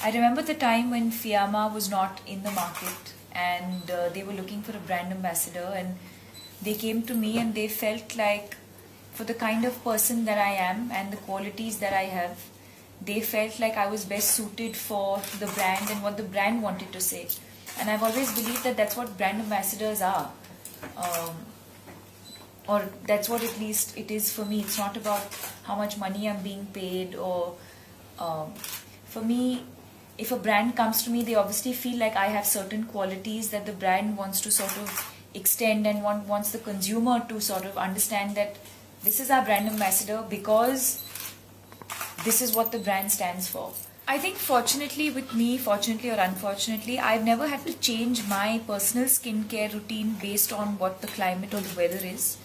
I remember the time when Fiamma was not in the market, and they were looking for a brand ambassador, and they came to me and they felt like, for the kind of person that I am and the qualities that I have, they felt like I was best suited for the brand and what the brand wanted to say. And I've always believed that that's what brand ambassadors are. Or that's what at least it is for me. It's not about how much money I'm being paid, or for me, if a brand comes to me, they obviously feel like I have certain qualities that the brand wants to sort of extend, and wants the consumer to sort of understand that this is our brand ambassador because this is what the brand stands for. I think fortunately with me, fortunately or unfortunately, I've never had to change my personal skincare routine based on what the climate or the weather is.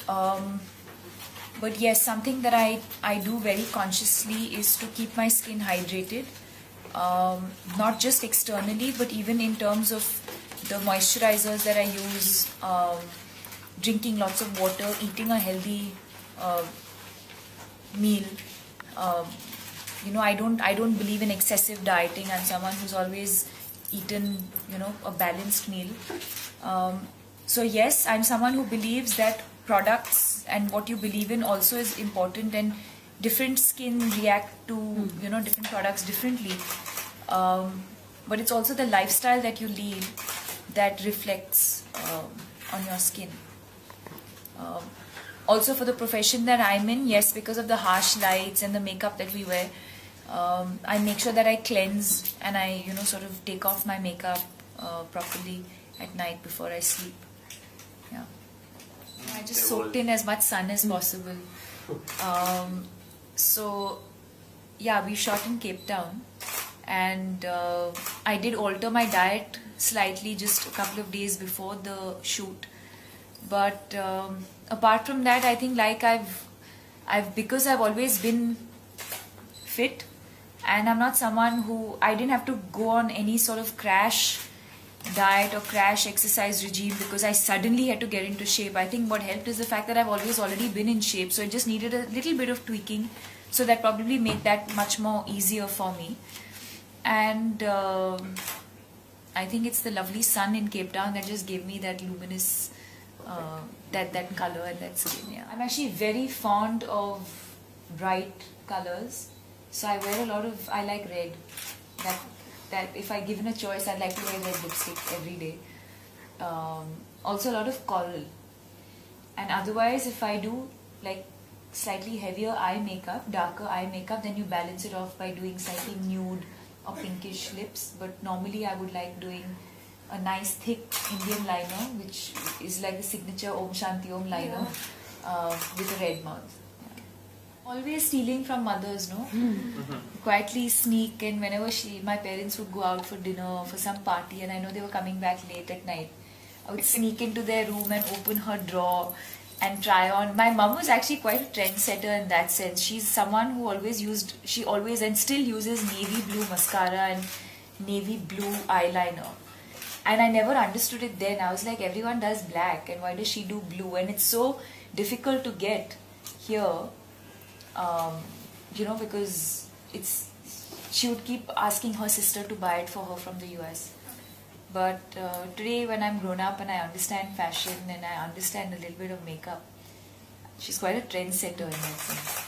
But yes, something that I do very consciously is to keep my skin hydrated. Not just externally, but even in terms of the moisturizers that I use, drinking lots of water, eating a healthy meal. I don't believe in excessive dieting. I'm someone who's always eaten, a balanced meal. So yes, I'm someone who believes that products and what you believe in also is important, and different skin react to different products differently. But it's also the lifestyle that you lead that reflects on your skin. Also for the profession that I'm in, yes, because of the harsh lights and the makeup that we wear, I make sure that I cleanse and I sort of take off my makeup properly at night before I sleep. Yeah, I just soaked in as much sun as possible. So yeah, we shot in Cape Town, and I did alter my diet slightly just a couple of days before the shoot. But apart from that, I think like because I've always been fit, and I'm not someone who, I didn't have to go on any sort of crash diet or crash exercise regime because I suddenly had to get into shape. I think what helped is the fact that I've always already been in shape, so it just needed a little bit of tweaking, so that probably made that much more easier for me. And I think it's the lovely sun in Cape Town that just gave me that luminous that color and that skin. Yeah, I'm actually very fond of bright colors, so I wear a lot of, I like red. That if I given a choice, I'd like to wear red lipstick every day. Also a lot of coral. And otherwise, if I do like slightly heavier eye makeup, darker eye makeup, then you balance it off by doing slightly nude or pinkish lips. But normally I would like doing a nice thick Indian liner, which is like the signature Om Shanti Om liner, with a red mouth. Yeah. Always stealing from mothers, no? Quietly sneak, and whenever my parents would go out for dinner or for some party, and I know they were coming back late at night, I would sneak into their room and open her drawer and try on. My mom was actually quite a trendsetter in that sense. She's someone who she always and still uses navy blue mascara and navy blue eyeliner. And I never understood it then. I was like, everyone does black, and why does she do blue? And it's so difficult to get here, because she would keep asking her sister to buy it for her from the US. But today, when I'm grown up and I understand fashion and I understand a little bit of makeup, she's quite a trendsetter in that sense.